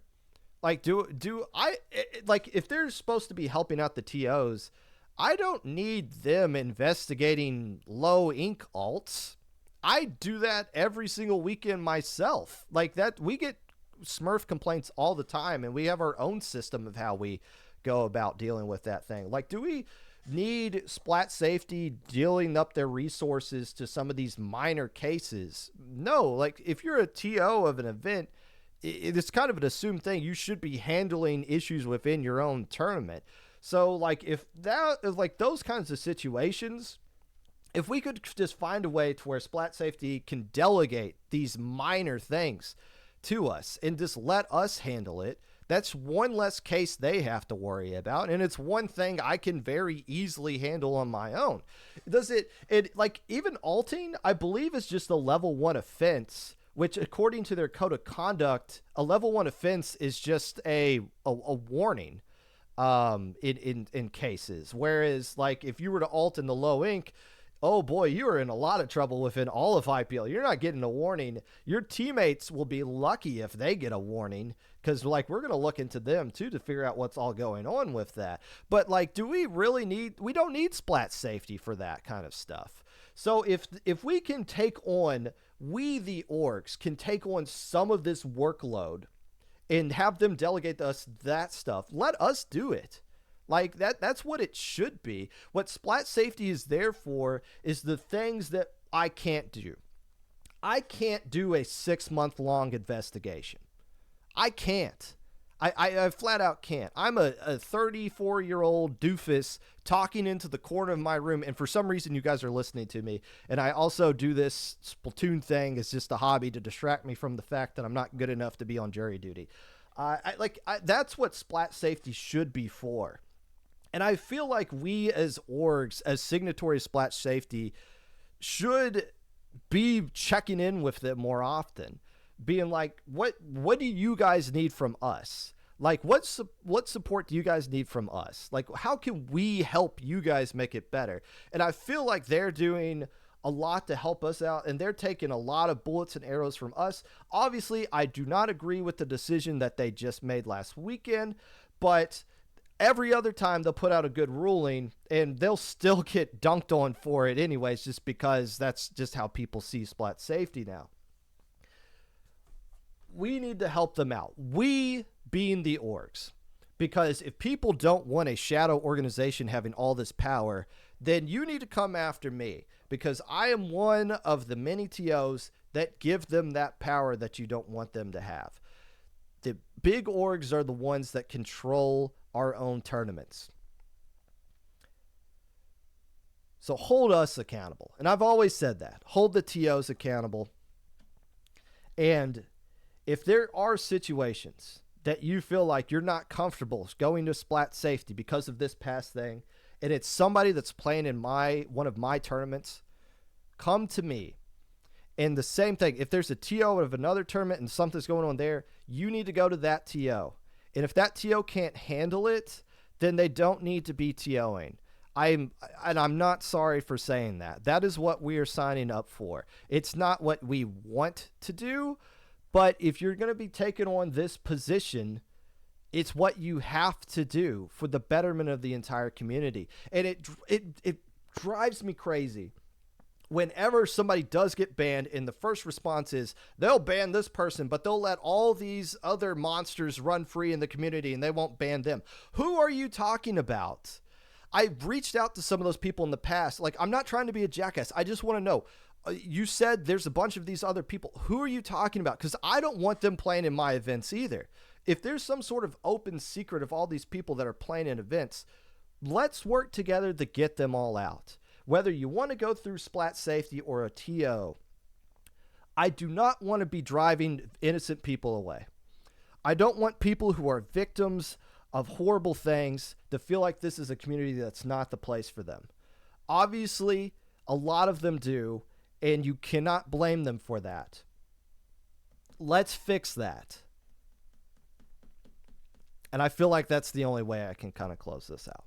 Like, if they're supposed to be helping out the TOs, I don't need them investigating low ink alts. I do that every single weekend myself. Like that, we get Smurf complaints all the time, and we have our own system of how we go about dealing with that thing. Like, do we need Splat Safety dealing up their resources to some of these minor cases? No. Like, if you're a TO of an event, it's kind of an assumed thing. You should be handling issues within your own tournament. So, like, if those kinds of situations, if we could just find a way to where Splat Safety can delegate these minor things to us and just let us handle it, that's one less case they have to worry about, and it's one thing I can very easily handle on my own. Does it like, even alting, I believe, is just a level 1 offense, which according to their code of conduct, a level 1 offense is just a warning in cases, whereas like if you were to alt in the low ink, oh boy, you are in a lot of trouble within all of IPL. You're not getting a warning. Your teammates will be lucky if they get a warning, because like we're going to look into them too to figure out what's all going on with that. But like, do we really we don't need Splat Safety for that kind of stuff. So if we can take on, we the orgs can take on some of this workload and have them delegate to us that stuff, let us do it. Like that's what it should be. What Splat Safety is there for is the things that I can't do. I can't do a 6-month-long investigation. I can't. I flat out can't. I'm a 34-year-old doofus talking into the corner of my room, and for some reason you guys are listening to me. And I also do this Splatoon thing as just a hobby to distract me from the fact that I'm not good enough to be on jury duty. That's what Splat Safety should be for. And I feel like we as orgs, as signatory Splat Safety, should be checking in with them more often, being like, what do you guys need from us? Like, what support do you guys need from us? Like, how can we help you guys make it better? And I feel like they're doing a lot to help us out, and they're taking a lot of bullets and arrows from us. Obviously, I do not agree with the decision that they just made last weekend, but every other time they'll put out a good ruling and they'll still get dunked on for it anyways, just because that's just how people see Splat Safety now. We need to help them out. We being the orgs. Because if people don't want a shadow organization having all this power, then you need to come after me. Because I am one of the many TOs that give them that power that you don't want them to have. The big orgs are the ones that control our own tournaments. So hold us accountable. And I've always said that. Hold the TOs accountable. And if there are situations that you feel like you're not comfortable going to Splat Safety because of this past thing, and it's somebody that's playing in one of my tournaments, come to me. And the same thing, if there's a TO of another tournament and something's going on there, you need to go to that TO. And if that TO can't handle it, then they don't need to be TOing. I'm not sorry for saying that. That is what we are signing up for. It's not what we want to do, but if you're going to be taking on this position, It's what you have to do for the betterment of the entire community. And it drives me crazy whenever somebody does get banned and the first response is they'll ban this person, but they'll let all these other monsters run free in the community and they won't ban them. Who are you talking about? I've reached out to some of those people in the past. Like, I'm not trying to be a jackass. I just want to know. You said there's a bunch of these other people. Who are you talking about? Because I don't want them playing in my events either. If there's some sort of open secret of all these people that are playing in events, let's work together to get them all out. Whether you want to go through Splat Safety or a TO, I do not want to be driving innocent people away. I don't want people who are victims of horrible things to feel like this is a community that's not the place for them. Obviously, a lot of them do, and you cannot blame them for that. Let's fix that. And I feel like that's the only way I can kind of close this out.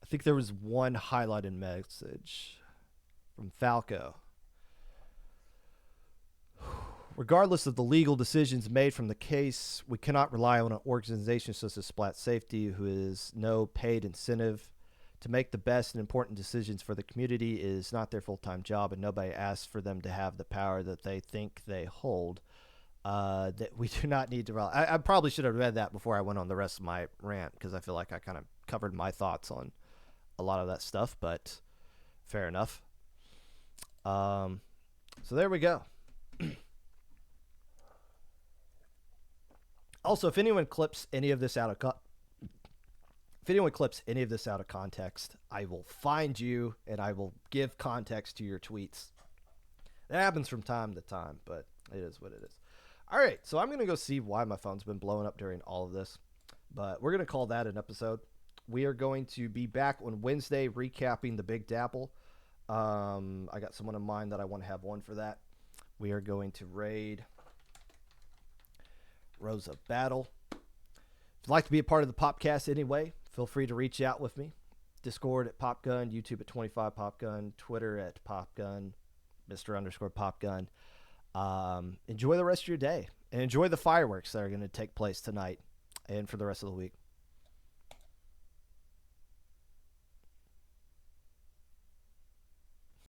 I think there was one highlighted message from Falco. Regardless of the legal decisions made from the case, we cannot rely on an organization such as Splat Safety, who has no paid incentive to make the best and important decisions for the community. It is not their full-time job, and nobody asks for them to have the power that they think they hold. That we do not need to rely. I probably should have read that before I went on the rest of my rant, because I feel like I kind of covered my thoughts on a lot of that stuff, but fair enough. So there we go. Also, if anyone clips any of this out of context, I will find you and I will give context to your tweets. That happens from time to time, but it is what it is. All right, so I'm going to go see why my phone's been blowing up during all of this, but we're going to call that an episode. We are going to be back on Wednesday recapping the Big Dapple. I got someone in mind that I want to have one for that. We are going to raid Rose of Battle. If you'd like to be a part of the Popcast anyway, feel free to reach out with me. Discord at Popgun, YouTube at 25Popgun, Twitter at Popgun, Mr._Popgun. Enjoy the rest of your day and enjoy the fireworks that are going to take place tonight and for the rest of the week.